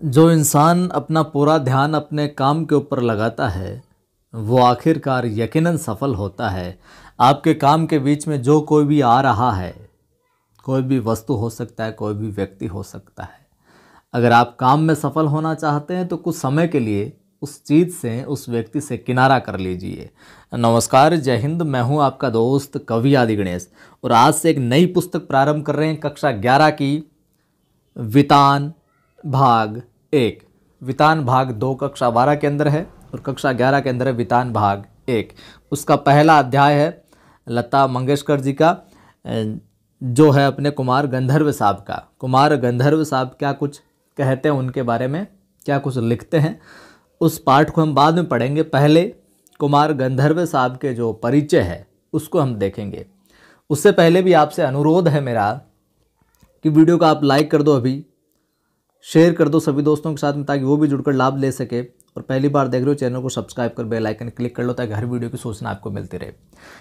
जो इंसान अपना पूरा ध्यान अपने काम के ऊपर लगाता है वो आखिरकार यकीनन सफल होता है। आपके काम के बीच में जो कोई भी आ रहा है, कोई भी वस्तु हो सकता है, कोई भी व्यक्ति हो सकता है, अगर आप काम में सफल होना चाहते हैं तो कुछ समय के लिए उस चीज़ से, उस व्यक्ति से किनारा कर लीजिए। नमस्कार, जय हिंद। मैं हूं आपका दोस्त कवि आदि गणेश और आज से एक नई पुस्तक प्रारंभ कर रहे हैं, कक्षा 11 की वितान भाग 1। वितान भाग 2 कक्षा 12 के अंदर है और कक्षा 11 के अंदर है वितान भाग 1। उसका पहला अध्याय है लता मंगेशकर जी का, जो है अपने कुमार गंधर्व साहब का। कुमार गंधर्व साहब क्या कुछ कहते हैं, उनके बारे में क्या कुछ लिखते हैं, उस पाठ को हम बाद में पढ़ेंगे। पहले कुमार गंधर्व साहब के जो परिचय है उसको हम देखेंगे। उससे पहले भी आपसे अनुरोध है मेरा कि वीडियो को आप लाइक कर दो, अभी शेयर कर दो सभी दोस्तों के साथ में, ताकि वो भी जुड़कर लाभ ले सके। और पहली बार देख रहे हो चैनल को सब्सक्राइब कर बेल आइकन क्लिक कर लो, ताकि हर वीडियो की सूचना आपको मिलती रहे।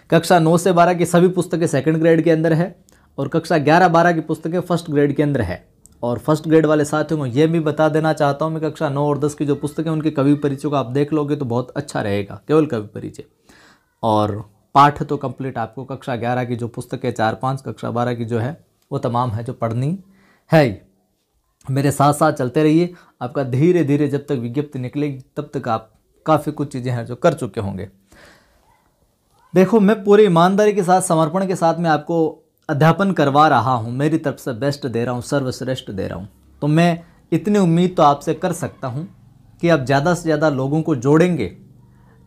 कक्षा 9 से 12 की सभी पुस्तकें सेकंड ग्रेड के अंदर है और कक्षा 11-12 की पुस्तकें फर्स्ट ग्रेड के अंदर है। और फर्स्ट ग्रेड वाले साथियों को ये भी बता देना चाहता हूँ, मैं कक्षा 9 और 10 की जो पुस्तकें उनके कवि परिचय को आप देख लोगे तो बहुत अच्छा रहेगा, केवल कवि परिचय। और पाठ तो कंप्लीट आपको कक्षा 11 की जो पुस्तकें 4-5, कक्षा 12 की जो है वो तमाम है जो पढ़नी है ही। मेरे साथ साथ चलते रहिए, आपका धीरे धीरे जब तक विज्ञप्ति निकलेगी तब तक आप काफ़ी कुछ चीज़ें हैं जो कर चुके होंगे। देखो, मैं पूरी ईमानदारी के साथ, समर्पण के साथ मैं आपको अध्यापन करवा रहा हूँ, मेरी तरफ से बेस्ट दे रहा हूँ, सर्वश्रेष्ठ दे रहा हूँ। तो मैं इतनी उम्मीद तो आपसे कर सकता हूँ कि आप ज़्यादा से ज़्यादा लोगों को जोड़ेंगे,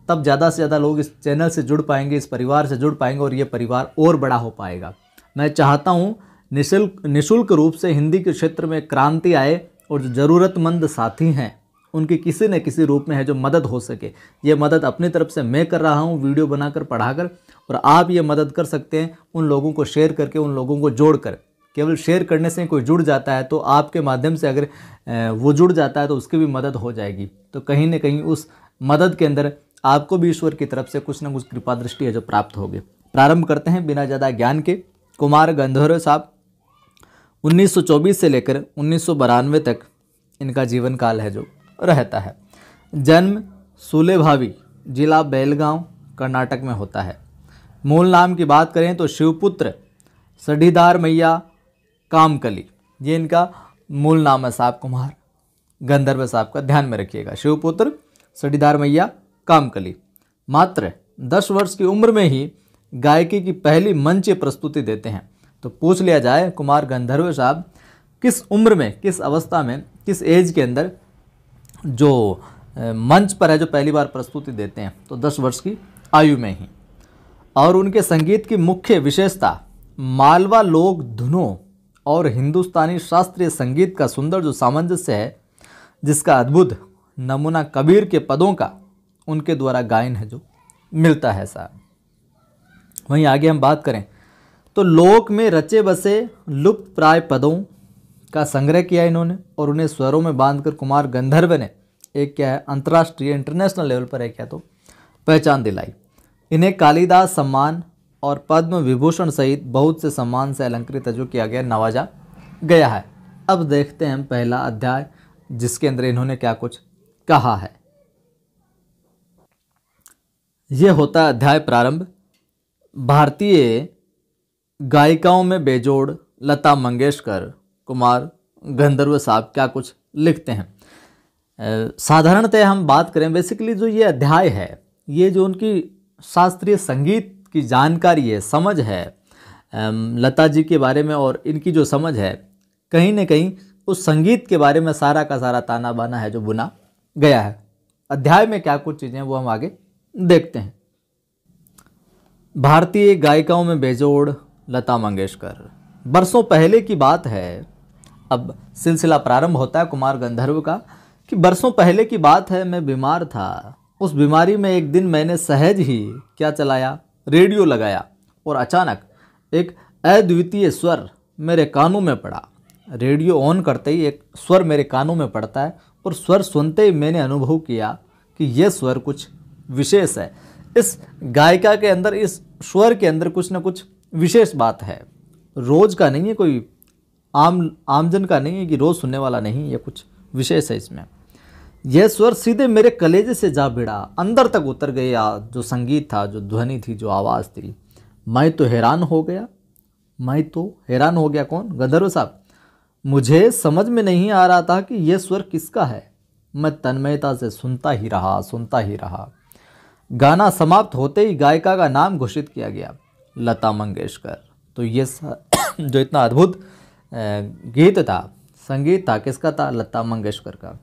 तब ज़्यादा से ज़्यादा लोग इस चैनल से जुड़ पाएंगे, इस परिवार से जुड़ पाएंगे और ये परिवार और बड़ा हो पाएगा। मैं चाहता हूँ निःशुल्क रूप से हिंदी के क्षेत्र में क्रांति आए और जो ज़रूरतमंद साथी हैं उनकी किसी न किसी रूप में है जो मदद हो सके। ये मदद अपनी तरफ से मैं कर रहा हूँ, वीडियो बनाकर, पढ़ाकर, और आप ये मदद कर सकते हैं उन लोगों को शेयर करके, उन लोगों को जोड़कर। केवल शेयर करने से कोई जुड़ जाता है तो आपके माध्यम से अगर वो जुड़ जाता है तो उसकी भी मदद हो जाएगी। तो कहीं ना कहीं उस मदद के अंदर आपको भी ईश्वर की तरफ से कुछ ना कुछ कृपा दृष्टि है जो प्राप्त होगी। प्रारंभ करते हैं बिना ज़्यादा ज्ञान के। कुमार गंधर्व साहब 1924 से लेकर 1992 तक इनका जीवन काल है जो रहता है। जन्म सुलेभावी, जिला बेलगांव, कर्नाटक में होता है। मूल नाम की बात करें तो शिवपुत्र सढ़ीदार मैया कामकली, ये इनका मूल नाम है साहब कुमार गंधर्व साहब का, ध्यान में रखिएगा। शिवपुत्र सढ़ीदार मैया कामकली। मात्र 10 वर्ष की उम्र में ही गायकी की पहली मंच प्रस्तुति देते हैं। तो पूछ लिया जाए कुमार गंधर्व साहब किस उम्र में, किस अवस्था में, किस एज के अंदर जो मंच पर है जो पहली बार प्रस्तुति देते हैं, तो 10 वर्ष की आयु में ही। और उनके संगीत की मुख्य विशेषता मालवा लोक धुनों और हिंदुस्तानी शास्त्रीय संगीत का सुंदर जो सामंजस्य है, जिसका अद्भुत नमूना कबीर के पदों का उनके द्वारा गायन है जो मिलता है साहब। वहीं आगे हम बात करें तो लोक में रचे बसे लुप्त प्राय पदों का संग्रह किया इन्होंने और उन्हें स्वरों में बांधकर कुमार गंधर्व ने एक क्या है अंतर्राष्ट्रीय, इंटरनेशनल लेवल पर एक क्या तो पहचान दिलाई। इन्हें कालिदास सम्मान और पद्म विभूषण सहित बहुत से सम्मान से अलंकृत जो किया गया, नवाजा गया है। अब देखते हैं हम पहला अध्याय, जिसके अंदर इन्होंने क्या कुछ कहा है। यह होता है अध्याय प्रारंभ। भारतीय गायिकाओं में बेजोड़ लता मंगेशकर कुमार गंधर्व साहब क्या कुछ लिखते हैं। साधारणतः हम बात करें, बेसिकली जो ये अध्याय है, ये जो उनकी शास्त्रीय संगीत की जानकारी है, समझ है लता जी के बारे में, और इनकी जो समझ है कहीं ना कहीं उस संगीत के बारे में सारा का सारा ताना बाना है जो बुना गया है। अध्याय में क्या कुछ चीज़ें वो हम आगे देखते हैं। भारतीय गायिकाओं में बेजोड़ लता मंगेशकर। बरसों पहले की बात है, अब सिलसिला प्रारंभ होता है कुमार गंधर्व का, कि बरसों पहले की बात है, मैं बीमार था। उस बीमारी में एक दिन मैंने सहज ही क्या चलाया, रेडियो लगाया, और अचानक एक अद्वितीय स्वर मेरे कानों में पड़ा। रेडियो ऑन करते ही एक स्वर मेरे कानों में पड़ता है और स्वर सुनते ही मैंने अनुभव किया कि यह स्वर कुछ विशेष है। इस गायिका के अंदर, इस स्वर के अंदर कुछ ना कुछ विशेष बात है, रोज का नहीं है, कोई आमजन का नहीं है, कि रोज सुनने वाला नहीं, ये कुछ विशेष है इसमें। यह स्वर सीधे मेरे कलेजे से जा भिड़ा, अंदर तक उतर गया। जो संगीत था, जो ध्वनि थी, जो आवाज़ थी, मैं तो हैरान हो गया। मैं तो हैरान हो गया। कौन? गंधर्व साहब। मुझे समझ में नहीं आ रहा था कि यह स्वर किसका है। मैं तन्मयता से सुनता ही रहा। गाना समाप्त होते ही गायिका का नाम घोषित किया गया, लता मंगेशकर। तो ये जो इतना अद्भुत गीत था, संगीत था, किसका था? लता मंगेशकर का।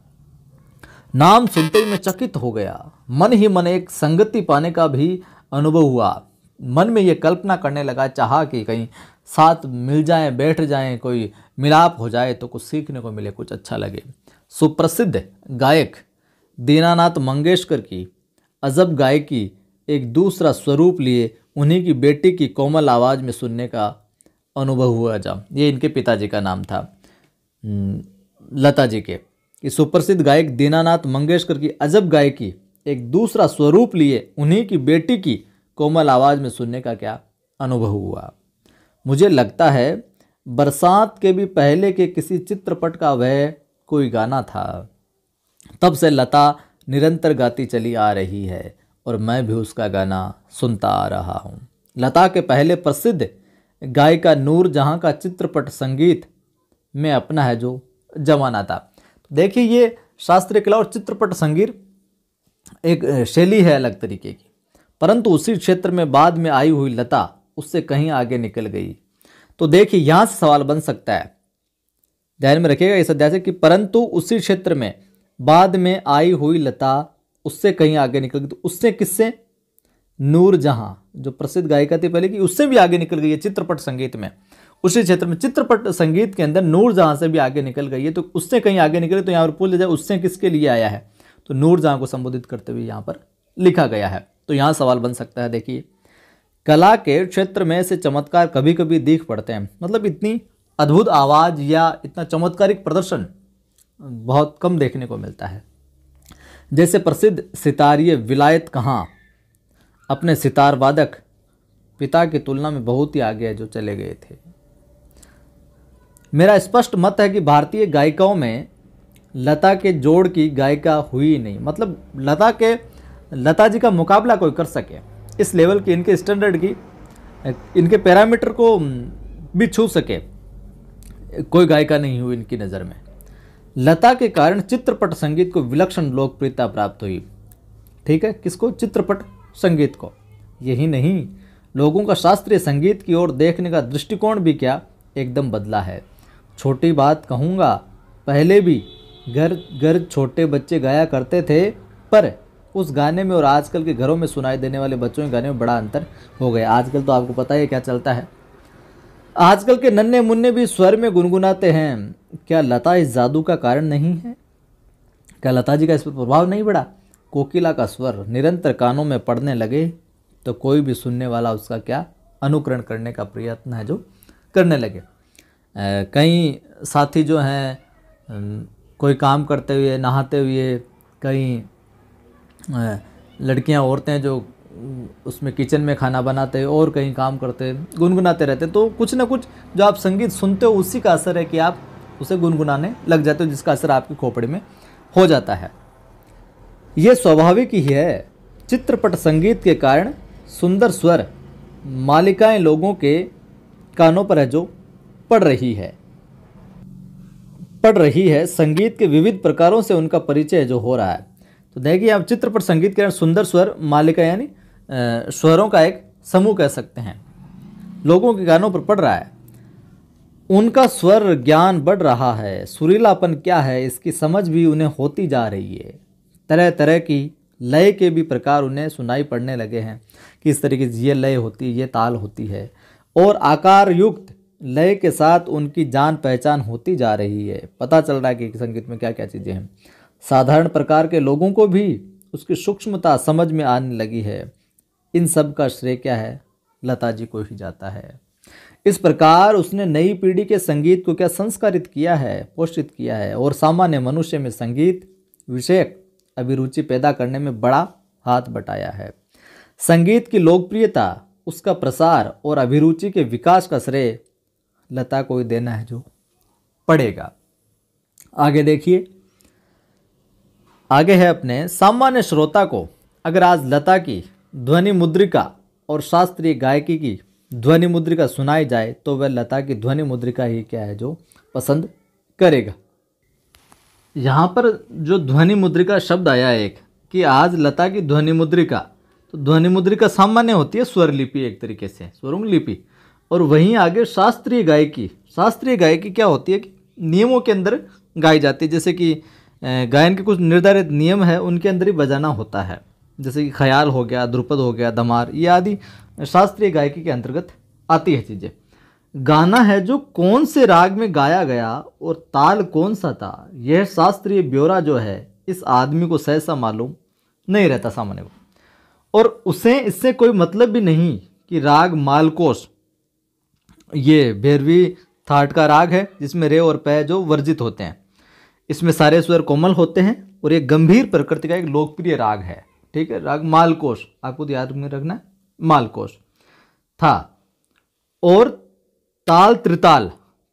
नाम सुनते ही मैं चकित हो गया। मन ही मन एक संगति पाने का भी अनुभव हुआ। मन में ये कल्पना करने लगा, चाहा कि कहीं साथ मिल जाएं, बैठ जाएं, कोई मिलाप हो जाए तो कुछ सीखने को मिले, कुछ अच्छा लगे। सुप्रसिद्ध गायक दीनानाथ मंगेशकर की अजब गायकी एक दूसरा स्वरूप लिए उन्हीं की बेटी की कोमल आवाज़ में सुनने का अनुभव हुआ। ये इनके पिताजी का नाम था, लता जी के। कि सुप्रसिद्ध गायक दीनानाथ मंगेशकर की अजब गायकी एक दूसरा स्वरूप लिए उन्हीं की बेटी की कोमल आवाज़ में सुनने का क्या अनुभव हुआ। मुझे लगता है बरसात के भी पहले के किसी चित्रपट का वह कोई गाना था। तब से लता निरंतर गाती चली आ रही है और मैं भी उसका गाना सुनता आ रहा हूँ। लता के पहले प्रसिद्ध गायिका नूरजहां का चित्रपट संगीत में अपना है जो जमाना था। देखिए, ये शास्त्रीय कला और चित्रपट संगीत एक शैली है अलग तरीके की, परंतु उसी क्षेत्र में बाद में आई हुई लता उससे कहीं आगे निकल गई। तो देखिए, यहाँ से सवाल बन सकता है, ध्यान में रखिएगा इस अध्याय से, कि परंतु उसी क्षेत्र में बाद में आई हुई लता उससे कहीं आगे निकल गई। तो उससे किससे? नूरजहां, जो प्रसिद्ध गायिका थी पहले की, उससे भी आगे निकल गई है चित्रपट संगीत में। उसी क्षेत्र में चित्रपट संगीत के अंदर नूरजहां से भी आगे निकल गई है। तो उससे कहीं आगे निकले, तो यहाँ पर पूछ जाए उससे किसके लिए आया है, तो नूरजहां को संबोधित करते हुए यहाँ पर लिखा गया है। तो यहाँ सवाल बन सकता है, देखिए, कला के क्षेत्र में से चमत्कार कभी कभी दिख पड़ते हैं। मतलब इतनी अद्भुत आवाज़ या इतना चमत्कारिक प्रदर्शन बहुत कम देखने को मिलता है। जैसे प्रसिद्ध सितारिये विलायत कहाँ अपने सितार वादक पिता की तुलना में बहुत ही आगे है जो चले गए थे। मेरा स्पष्ट मत है कि भारतीय गायिकाओं में लता के जोड़ की गायिका हुई नहीं। मतलब लता जी का मुकाबला कोई कर सके, इस लेवल की, इनके स्टैंडर्ड की, इनके पैरामीटर को भी छू सके, कोई गायिका नहीं हुई इनकी नज़र में। लता के कारण चित्रपट संगीत को विलक्षण लोकप्रियता प्राप्त हुई। ठीक है, किसको? चित्रपट संगीत को। यही नहीं, लोगों का शास्त्रीय संगीत की ओर देखने का दृष्टिकोण भी क्या एकदम बदला है। छोटी बात कहूँगा, पहले भी घर घर छोटे बच्चे गाया करते थे, पर उस गाने में और आजकल के घरों में सुनाई देने वाले बच्चों के गाने में बड़ा अंतर हो गया। आजकल तो आपको पता है क्या चलता है, आजकल के नन्हे मुन्ने भी स्वर में गुनगुनाते हैं। क्या लता इस जादू का कारण नहीं है? क्या लता जी का इस पर प्रभाव नहीं पड़ा? कोकिला का स्वर निरंतर कानों में पड़ने लगे तो कोई भी सुनने वाला उसका क्या अनुकरण करने का प्रयत्न है जो करने लगे। कई साथी जो हैं कोई काम करते हुए, नहाते हुए, कई लड़कियां, औरतें जो उसमें किचन में खाना बनाते और कहीं काम करते, गुनगुनाते रहते। तो कुछ ना कुछ जो आप संगीत सुनते हो उसी का असर है कि आप उसे गुनगुनाने लग जाते हो, जिसका असर आपकी खोपड़ी में हो जाता है। ये स्वाभाविक ही है। चित्रपट संगीत के कारण सुंदर स्वर मालिकाएं लोगों के कानों पर है जो पड़ रही है। संगीत के विविध प्रकारों से उनका परिचय जो हो रहा है। तो देखिए, आप चित्रपट संगीत के सुंदर स्वर मालिका यानी स्वरों का एक समूह कह सकते हैं, लोगों के कानों पर पड़ रहा है। उनका स्वर ज्ञान बढ़ रहा है। सुरीलापन क्या है इसकी समझ भी उन्हें होती जा रही है। तरह तरह की लय के भी प्रकार उन्हें सुनाई पड़ने लगे हैं कि इस तरीके से ये लय होती है, ये ताल होती है, और आकार युक्त लय के साथ उनकी जान पहचान होती जा रही है। पता चल रहा है कि संगीत में क्या क्या चीज़ें हैं। साधारण प्रकार के लोगों को भी उसकी सूक्ष्मता समझ में आने लगी है। इन सब का श्रेय क्या है? लता जी को ही जाता है। इस प्रकार उसने नई पीढ़ी के संगीत को क्या संस्कारित किया है, पोषित किया है, और सामान्य मनुष्य में संगीत विषयक अभिरुचि पैदा करने में बड़ा हाथ बटाया है। संगीत की लोकप्रियता, उसका प्रसार और अभिरुचि के विकास का श्रेय लता को ही देना है जो पड़ेगा। आगे देखिए, आगे है अपने सामान्य श्रोता को अगर आज लता की ध्वनि मुद्रिका और शास्त्रीय गायकी की ध्वनि मुद्रिका सुनाई जाए तो वह लता की ध्वनि मुद्रिका ही क्या है जो पसंद करेगा। यहाँ पर जो ध्वनि मुद्रिका शब्द आया एक कि आज लता की ध्वनि मुद्रिका, तो ध्वनि मुद्रिका सामान्य होती है स्वर लिपि, एक तरीके से स्वरुंग लिपि। और वहीं आगे शास्त्रीय गायकी, शास्त्रीय गायकी क्या होती है कि नियमों के अंदर गाई जाती है, जैसे कि गायन के कुछ निर्धारित नियम है उनके अंदर ही बजाना होता है, जैसे कि ख्याल हो गया, ध्रुपद हो गया, धमार, ये आदि शास्त्रीय गायकी के अंतर्गत आती है चीज़ें। गाना है जो कौन से राग में गाया गया और ताल कौन सा था, यह शास्त्रीय ब्यौरा जो है इस आदमी को सहसा मालूम नहीं रहता सामान्य को। और उसे इससे कोई मतलब भी नहीं कि राग मालकोस, ये भैरवी थाट का राग है जिसमें रे और पै जो वर्जित होते हैं, इसमें सारे स्वर कोमल होते हैं और ये गंभीर प्रकृति का एक लोकप्रिय राग है। ठीक है, राग मालकोस आपको याद में रखना है, मालकोस था। और ताल त्रिताल,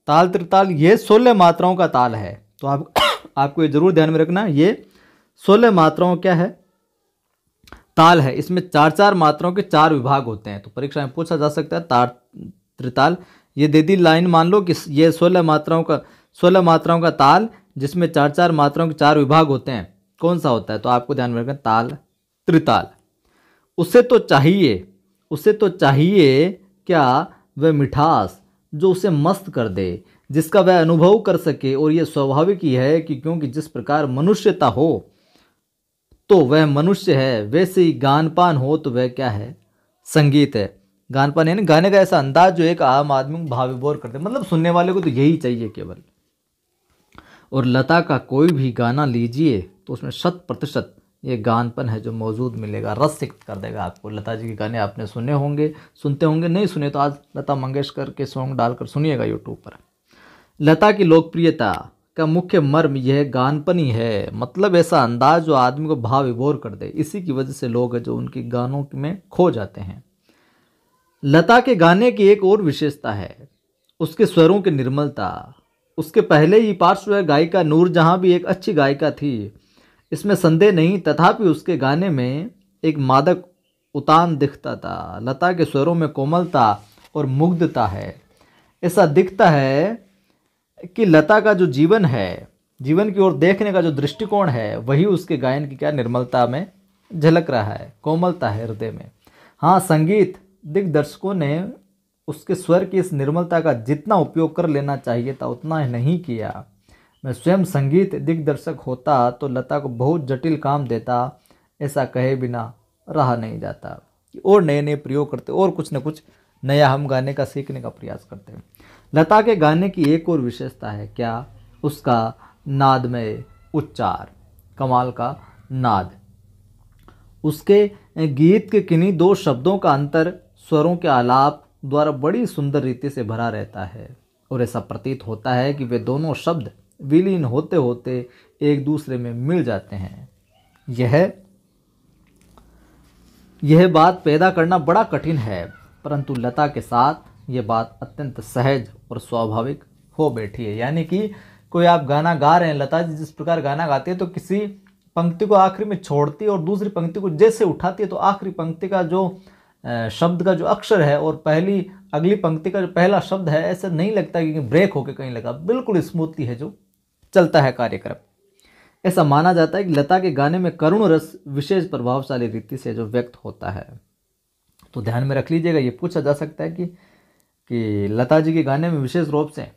ताल त्रिताल ये 16 मात्राओं का ताल है, तो आपको ये जरूर ध्यान में रखना, ये 16 मात्राओं क्या है ताल है। इसमें 4-4 मात्राओं के 4 विभाग होते हैं, तो परीक्षा में पूछा जा सकता है ताल त्रिताल। ये दे दी लाइन, मान लो कि ये 16 मात्राओं का ताल जिसमें 4-4 मात्राओं के 4 विभाग होते हैं, कौन सा होता है, तो आपको ध्यान में रखना ताल त्रिताल। उसे तो चाहिए क्या वह मिठास जो उसे मस्त कर दे, जिसका वह अनुभव कर सके। और यह स्वाभाविक ही है कि क्योंकि जिस प्रकार मनुष्यता हो तो वह मनुष्य है, वैसे ही गानपान हो तो वह क्या है, संगीत है। गानपान यानी गाने का ऐसा अंदाज जो एक आम आदमी को भाव विभोर करते, मतलब सुनने वाले को तो यही चाहिए केवल। और लता का कोई भी गाना लीजिए तो उसमें 100% ये गानपन है जो मौजूद मिलेगा, रस सिक्त कर देगा आपको। लता जी के गाने आपने सुने होंगे, सुनते होंगे, नहीं सुने तो आज लता मंगेशकर के सॉन्ग डालकर सुनिएगा यूट्यूब पर। लता की लोकप्रियता का मुख्य मर्म यह गानपन ही है, मतलब ऐसा अंदाज जो आदमी को भाव विभोर कर दे। इसी की वजह से लोग जो उनके गानों में खो जाते हैं। लता के गाने की एक और विशेषता है उसके स्वरों की निर्मलता। उसके पहले ही पार्श्व गायिका नूरजहां भी एक अच्छी गायिका थी, इसमें संदेह नहीं, तथापि उसके गाने में एक मादक उतान दिखता था। लता के स्वरों में कोमलता और मुग्धता है। ऐसा दिखता है कि लता का जो जीवन है, जीवन की ओर देखने का जो दृष्टिकोण है, वही उसके गायन की क्या निर्मलता में झलक रहा है, कोमलता है हृदय में। हाँ, संगीत दिग्दर्शकों ने उसके स्वर की इस निर्मलता का जितना उपयोग कर लेना चाहिए था उतना ही नहीं किया। मैं स्वयं संगीत दिग्दर्शक होता तो लता को बहुत जटिल काम देता, ऐसा कहे बिना रहा नहीं जाता। और नए नए प्रयोग करते और कुछ न कुछ नया हम गाने का सीखने का प्रयास करते हैं। लता के गाने की एक और विशेषता है क्या, उसका नादमय उच्चार, कमाल का नाद। उसके गीत के किन्हीं 2 शब्दों का अंतर स्वरों के आलाप द्वारा बड़ी सुंदर रीति से भरा रहता है और ऐसा प्रतीत होता है कि वे दोनों शब्द विलीन होते होते एक दूसरे में मिल जाते हैं। यह बात पैदा करना बड़ा कठिन है, परंतु लता के साथ यह बात अत्यंत सहज और स्वाभाविक हो बैठी है। यानी कि कोई आप गाना गा रहे हैं, लता जी जिस प्रकार गाना गाती है तो किसी पंक्ति को आखिरी में छोड़ती है और दूसरी पंक्ति को जैसे उठाती है तो आखिरी पंक्ति का जो शब्द का जो अक्षर है और अगली पंक्ति का जो पहला शब्द है, ऐसा नहीं लगता कि ब्रेक होकर कहीं लगा, बिल्कुल स्मूथली है जो चलता है कार्यक्रम। ऐसा माना जाता है कि लता के गाने में करुण रस विशेष प्रभावशाली रीति से जो व्यक्त होता है। तो ध्यान में रख लीजिएगा, ये पूछा जा सकता है कि लता जी के गाने में विशेष रूप से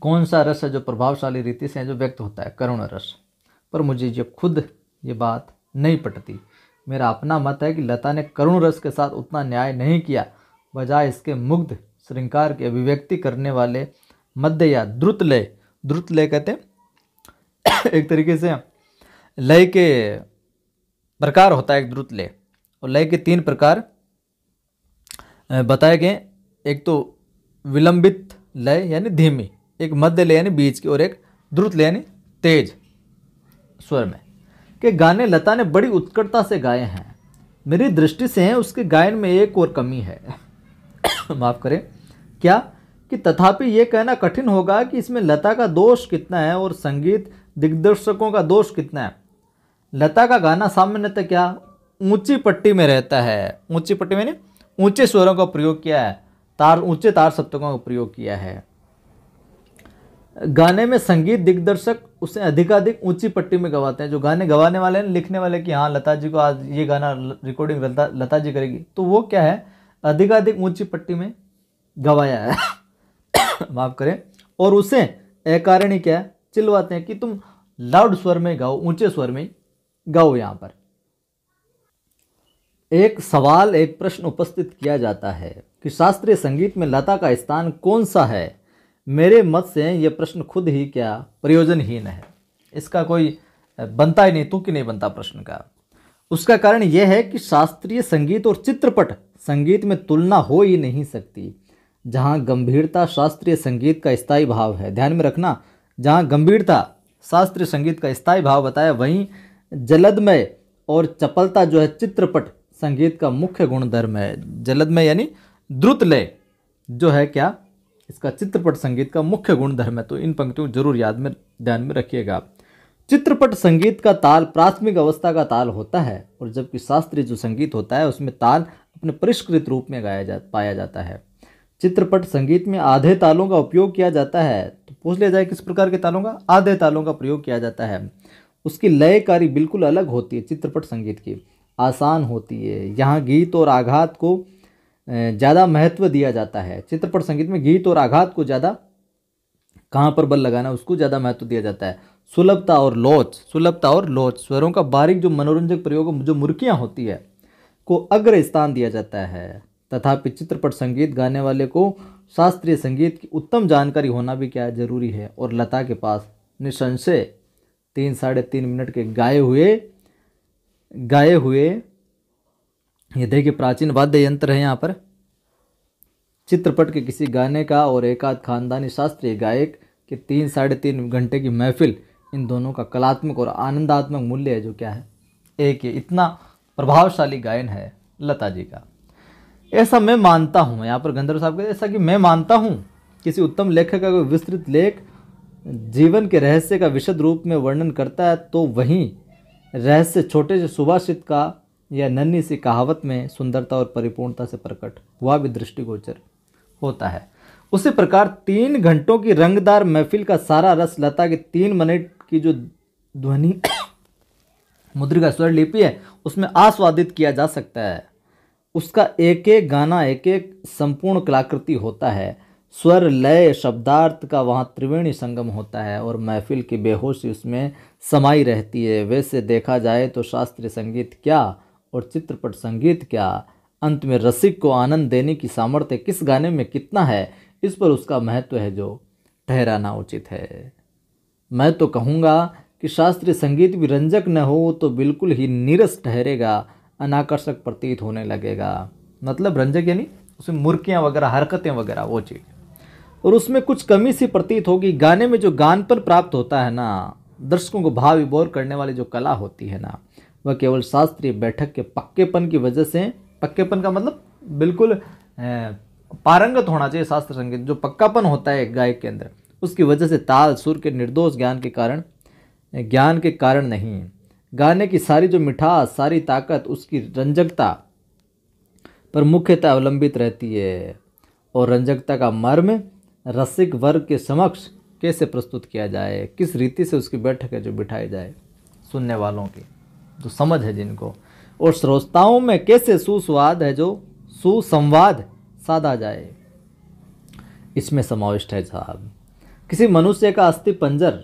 कौन सा रस है जो प्रभावशाली रीति से जो व्यक्त होता है, करुण रस। पर मुझे ये बात नहीं पटती। मेरा अपना मत है कि लता ने करुण रस के साथ उतना न्याय नहीं किया, बजाय इसके मुग्ध श्रृंगार की अभिव्यक्ति करने वाले मध्य या द्रुत लय कहते हैं एक तरीके से लय के प्रकार होता है एक द्रुत लय, और लय के 3 प्रकार बताए गए। एक तो विलंबित लय यानी धीमी, एक मध्य लय यानी बीच की, और एक द्रुत लय यानी तेज स्वर में के गाने लता ने बड़ी उत्कटता से गाए हैं। मेरी दृष्टि से उसके गायन में एक और कमी है माफ करें, क्या कि तथापि ये कहना कठिन होगा कि इसमें लता का दोष कितना है और संगीत दिग्दर्शकों का दोष कितना है? लता का गाना सामान्यतः क्या ऊंची पट्टी में रहता है, ऊंची पट्टी में नहीं, ऊंचे स्वरों का प्रयोग किया है, ऊंचे तार सप्तकों का प्रयोग किया है। गाने में संगीत दिग्दर्शक उसे अधिकाधिक ऊंची पट्टी में गवाते हैं। जो गाने गवाने वाले हैं, लिखने वाले कि हाँ लता जी को आज ये गाना रिकॉर्डिंग लता जी करेगी, तो वो क्या है अधिकाधिक ऊंची पट्टी में गवाया है माफ करें, और उसे अकारण क्या है चिल्वाते हैं कि तुम लाउड स्वर में गाओ, ऊंचे स्वर में गाओ। यहां पर एक सवाल, एक प्रश्न उपस्थित किया जाता है कि शास्त्रीय संगीत में लता का स्थान कौन सा है? मेरे मत से यह प्रश्न खुद ही क्या प्रयोजनहीन है, इसका कोई बनता ही नहीं, तुक नहीं बनता प्रश्न का। उसका कारण यह है कि शास्त्रीय संगीत और चित्रपट संगीत में तुलना हो ही नहीं सकती। जहां गंभीरता शास्त्रीय संगीत का स्थायी भाव है, ध्यान में रखना, जहां गंभीरता शास्त्रीय संगीत का स्थायी भाव बताया, वहीं जलदमय और चपलता जो है चित्रपट संगीत का मुख्य गुणधर्म है। जलदमय यानी द्रुत लय जो है क्या इसका चित्रपट संगीत का मुख्य गुणधर्म है। तो इन पंक्तियों को जरूर ध्यान में रखिएगा। चित्रपट संगीत का ताल प्राथमिक अवस्था का ताल होता है, और जबकि शास्त्रीय जो संगीत होता है उसमें ताल अपने परिष्कृत रूप में पाया जाता है। चित्रपट संगीत में आधे तालों का उपयोग किया जाता है। तो पूछ लिया जाए किस प्रकार के तालों का? आधे तालों का प्रयोग किया जाता है। उसकी लयकारी बिल्कुल अलग होती है, चित्रपट संगीत की आसान होती है। यहाँ गीत और आघात को ज़्यादा महत्व दिया जाता है। चित्रपट संगीत में गीत और आघात को ज़्यादा, कहाँ पर बल लगाना उसको ज़्यादा महत्व दिया जाता है। सुलभता और लोच, स्वरों का बारीक जो मनोरंजक प्रयोग जो मुर्कियाँ होती है को अग्र स्थान दिया जाता है। तथापि चित्रपट संगीत गाने वाले को शास्त्रीय संगीत की उत्तम जानकारी होना भी क्या जरूरी है, और लता के पास निसंशय 3-3.5 मिनट के गाए हुए ये देखिए प्राचीन वाद्य यंत्र है यहाँ पर, चित्रपट के किसी गाने का और एकाध खानदानी शास्त्रीय गायक के 3-3.5 घंटे की महफिल, इन दोनों का कलात्मक और आनंदात्मक मूल्य है जो क्या है एक ही। इतना प्रभावशाली गायन है लता जी का, ऐसा मैं मानता हूँ। यहाँ पर गंधर्व साहब कहते ऐसा कि मैं मानता हूँ किसी उत्तम लेखक का कोई विस्तृत लेख जीवन के रहस्य का विशद रूप में वर्णन करता है, तो वहीं रहस्य छोटे से सुभाषित का या नन्ही सी कहावत में सुंदरता और परिपूर्णता से प्रकट हुआ भी दृष्टिगोचर होता है। उसी प्रकार 3 घंटों की रंगदार महफिल का सारा रस लता के 3 मिनट की जो ध्वनि मुद्रिका स्वर लिपि है उसमें आस्वादित किया जा सकता है। उसका एक एक गाना एक एक संपूर्ण कलाकृति होता है। स्वर लय शब्दार्थ का वहाँ त्रिवेणी संगम होता है और महफिल की बेहोशी उसमें समाई रहती है। वैसे देखा जाए तो शास्त्रीय संगीत क्या और चित्रपट संगीत क्या, अंत में रसिक को आनंद देने की सामर्थ्य किस गाने में कितना है, इस पर उसका महत्व है जो ठहराना उचित है। मैं तो कहूँगा कि शास्त्रीय संगीत भी रंजक न हो तो बिल्कुल ही नीरस ठहरेगा, अनाकर्षक प्रतीत होने लगेगा। मतलब रंजक यानी उसमें मुर्कियाँ वगैरह हरकतें वगैरह वो चीज़, और उसमें कुछ कमी सी प्रतीत होगी। गाने में जो गानपन प्राप्त होता है ना, दर्शकों को भाव विभोर करने वाली जो कला होती है ना, वह केवल शास्त्रीय बैठक के पक्केपन की वजह से, पक्केपन का मतलब बिल्कुल पारंगत होना चाहिए। शास्त्र संगीत जो पक्कापन होता है गायक के अंदर, उसकी वजह से ताल सुर के निर्दोष ज्ञान के कारण नहीं। गाने की सारी जो मिठास, सारी ताकत उसकी रंजकता पर मुख्यतः अवलंबित रहती है, और रंजकता का मर्म रसिक वर्ग के समक्ष कैसे प्रस्तुत किया जाए, किस रीति से उसकी बैठक है जो बिठाई जाए, सुनने वालों की जो समझ है जिनको, और श्रोताओं में कैसे सुस्वाद है जो सुसंवाद साधा जाए, इसमें समाविष्ट है साहब। किसी मनुष्य का अस्थि पंजर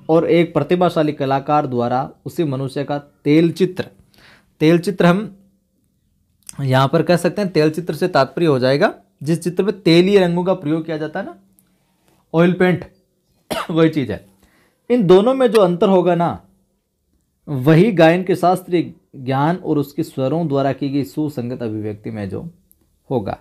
और एक प्रतिभाशाली कलाकार द्वारा उसी मनुष्य का तेल चित्र हम यहाँ पर कह सकते हैं। तेल चित्र से तात्पर्य हो जाएगा जिस चित्र में तेलीय रंगों का प्रयोग किया जाता है ना, ऑयल पेंट वही चीज़ है। इन दोनों में जो अंतर होगा ना, वही गायन के शास्त्रीय ज्ञान और उसके स्वरों द्वारा की गई सुसंगत अभिव्यक्ति में जो होगा।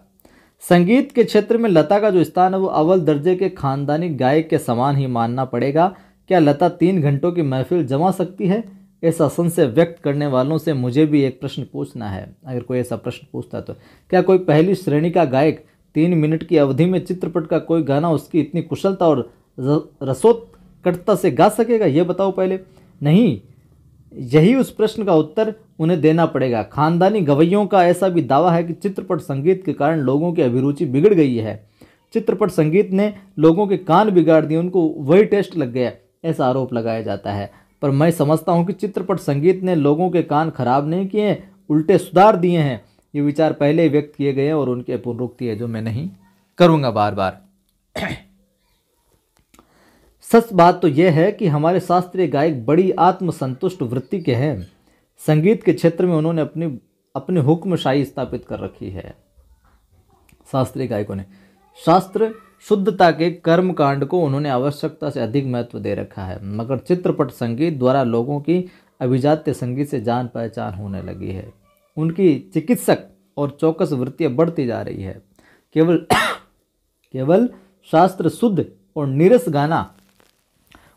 संगीत के क्षेत्र में लता का जो स्थान है वो अव्वल दर्जे के खानदानी गायक के समान ही मानना पड़ेगा। क्या लता 3 घंटों की महफिल जमा सकती है? ऐसा संशय व्यक्त करने वालों से मुझे भी एक प्रश्न पूछना है। अगर कोई ऐसा प्रश्न पूछता है तो क्या कोई पहली श्रेणी का गायक 3 मिनट की अवधि में चित्रपट का कोई गाना उसकी इतनी कुशलता और कटता से गा सकेगा, ये बताओ पहले। नहीं, यही उस प्रश्न का उत्तर उन्हें देना पड़ेगा। खानदानी गवैयों का ऐसा भी दावा है कि चित्रपट संगीत के कारण लोगों की अभिरुचि बिगड़ गई है। चित्रपट संगीत ने लोगों के कान बिगाड़ दिए, उनको वही टेस्ट लग गया, ऐसा आरोप लगाया जाता है। पर मैं समझता हूँ कि चित्रपट संगीत ने लोगों के कान खराब नहीं किए, उल्टे सुधार दिए हैं। ये विचार पहले ही व्यक्त किए गए हैं और उनकी पुनरुक्ति है जो मैं नहीं करूँगा बार बार। सच बात तो यह है कि हमारे शास्त्रीय गायक बड़ी आत्मसंतुष्ट वृत्ति के हैं। संगीत के क्षेत्र में उन्होंने अपनी हुक्मशाही स्थापित कर रखी है। शास्त्रीय गायकों ने शास्त्र शुद्धता के कर्म कांड को उन्होंने आवश्यकता से अधिक महत्व दे रखा है, मगर चित्रपट संगीत द्वारा लोगों की अभिजात्य संगीत से जान पहचान होने लगी है। उनकी चिकित्सक और चौकस वृत्तियाँ बढ़ती जा रही है। केवल शास्त्र शुद्ध और नीरस गाना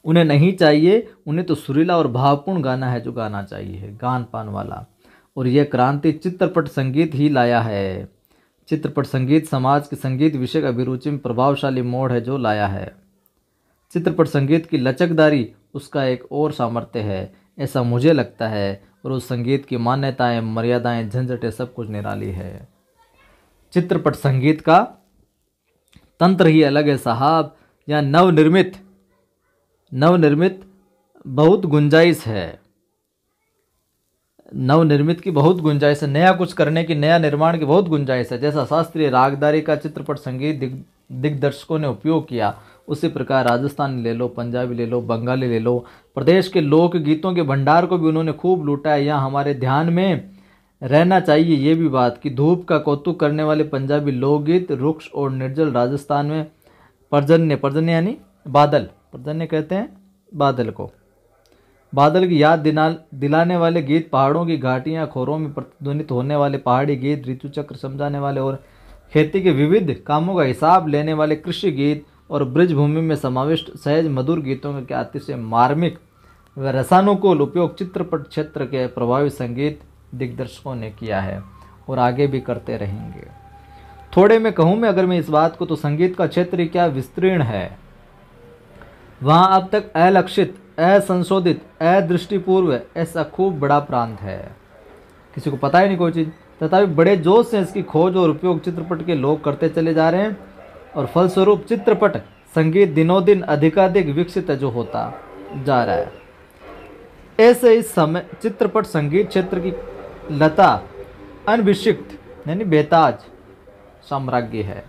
उन्हें नहीं चाहिए, उन्हें तो सुरीला और भावपूर्ण गाना है जो गाना चाहिए, गान पान वाला। और यह क्रांति चित्रपट संगीत ही लाया है। चित्रपट संगीत समाज के संगीत विषय अभिरुचि में प्रभावशाली मोड़ है जो लाया है। चित्रपट संगीत की लचकदारी उसका एक और सामर्थ्य है, ऐसा मुझे लगता है। और उस संगीत की मान्यताएं, मर्यादाएं, झंझटें सब कुछ निराली है। चित्रपट संगीत का तंत्र ही अलग है साहब। या नवनिर्मित बहुत गुंजाइश है, नवनिर्मित की बहुत गुंजाइश है, नया कुछ करने की, नया निर्माण की बहुत गुंजाइश है। जैसा शास्त्रीय रागदारी का चित्रपट संगीत दिग्दर्शकों ने उपयोग किया, उसी प्रकार राजस्थानी ले लो, पंजाबी ले लो, बंगाली ले लो, प्रदेश के लोक गीतों के भंडार को भी उन्होंने खूब लूटा है। यहाँ हमारे ध्यान में रहना चाहिए ये भी बात कि धूप का कौतुक करने वाले पंजाबी लोकगीत, रुक्ष और निर्जल राजस्थान में पर्जन्य यानी बादल, पर्जन्य कहते हैं बादल को, बादल की याद दिलाने वाले गीत, पहाड़ों की घाटियाँ, खोरों में प्रतिध्वनित होने वाले पहाड़ी गीत, ऋतु चक्र समझाने वाले और खेती के विविध कामों का हिसाब लेने वाले कृषि गीत और ब्रजभूमि में समाविष्ट सहज मधुर गीतों का अतिशय मार्मिक व रसानुकूल उपयोग चित्रपट क्षेत्र के प्रभावी संगीत दिग्दर्शकों ने किया है और आगे भी करते रहेंगे। थोड़े में कहूँ मैं अगर मैं इस बात को, तो संगीत का क्षेत्र क्या विस्तीर्ण है। वहाँ अब तक अलक्षित, असंशोधित, अदृष्टिपूर्व ऐसा खूब बड़ा प्रांत है, किसी को पता ही नहीं कोई चीज़। तथापि बड़े जोश से इसकी खोज और उपयोग चित्रपट के लोग करते चले जा रहे हैं और फलस्वरूप चित्रपट संगीत दिनों दिन अधिकाधिक विकसित जो होता जा रहा है। ऐसे इस समय चित्रपट संगीत क्षेत्र की लता अनभिषिक्त यानी बेताज साम्राज्य है।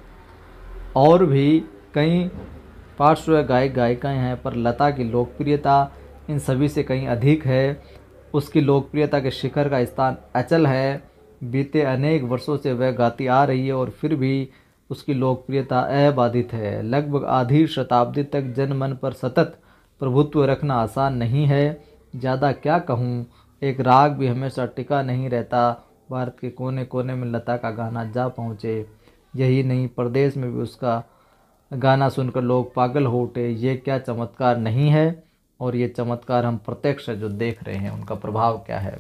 और भी कई पार्श्व गायक गायिकाएं हैं, पर लता की लोकप्रियता इन सभी से कहीं अधिक है। उसकी लोकप्रियता के शिखर का स्थान अचल है। बीते अनेक वर्षों से वह गाती आ रही है और फिर भी उसकी लोकप्रियता अबाधित है। लगभग आधी शताब्दी तक जनमन पर सतत प्रभुत्व रखना आसान नहीं है। ज़्यादा क्या कहूँ, एक राग भी हमेशा टिका नहीं रहता। भारत के कोने कोने में लता का गाना जा पहुँचे। यही नहीं, प्रदेश में भी उसका गाना सुनकर लोग पागल हो उठे। ये क्या चमत्कार नहीं है, और ये चमत्कार हम प्रत्यक्ष जो देख रहे हैं, उनका प्रभाव क्या है।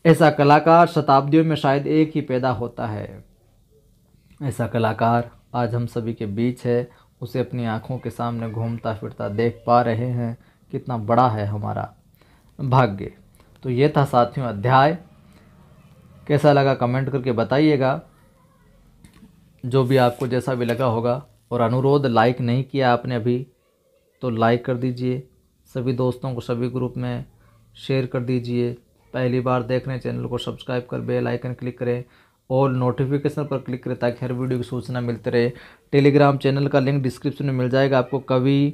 ऐसा कलाकार शताब्दियों में शायद एक ही पैदा होता है। ऐसा कलाकार आज हम सभी के बीच है, उसे अपनी आँखों के सामने घूमता फिरता देख पा रहे हैं। कितना बड़ा है हमारा भाग्य। तो ये था साथियों अध्याय। कैसा लगा कमेंट करके बताइएगा, जो भी आपको जैसा भी लगा होगा। और अनुरोध, लाइक नहीं किया आपने अभी तो लाइक कर दीजिए, सभी दोस्तों को सभी ग्रुप में शेयर कर दीजिए। पहली बार देख रहे हैं चैनल को सब्सक्राइब कर बेल आइकन क्लिक करें और नोटिफिकेशन पर क्लिक करें ताकि हर वीडियो की सूचना मिलती रहे। टेलीग्राम चैनल का लिंक डिस्क्रिप्शन में मिल जाएगा आपको। कवि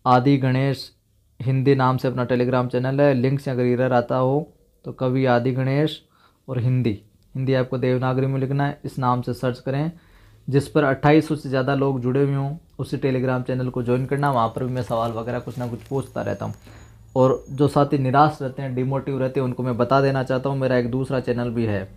आदि गणेश हिंदी नाम से अपना टेलीग्राम चैनल है। लिंक से अगर एरर आता हो तो कवि आदि गणेश और हिंदी आपको देवनागरी में लिखना है, इस नाम से सर्च करें। जिस पर 2800 से ज़्यादा लोग जुड़े हुए हों उसी टेलीग्राम चैनल को ज्वाइन करना। वहाँ पर भी मैं सवाल वगैरह कुछ ना कुछ पूछता रहता हूँ। और जो साथी निराश रहते हैं, डिमोटिव रहते हैं, उनको मैं बता देना चाहता हूँ, मेरा एक दूसरा चैनल भी है,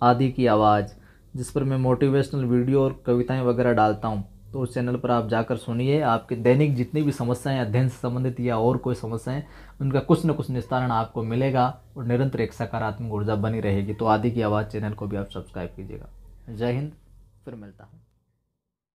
आदि की आवाज़, जिस पर मैं मोटिवेशनल वीडियो और कविताएं वगैरह डालता हूँ। तो उस चैनल पर आप जाकर सुनिए। आपके दैनिक जितनी भी समस्याएं, अध्ययन से संबंधित या और कोई समस्याएं, उनका कुछ न कुछ निस्तारण आपको मिलेगा और निरंतर एक सकारात्मक ऊर्जा बनी रहेगी। तो आदि की आवाज़ चैनल को भी आप सब्सक्राइब कीजिएगा। जय हिंद, फिर मिलता हूँ।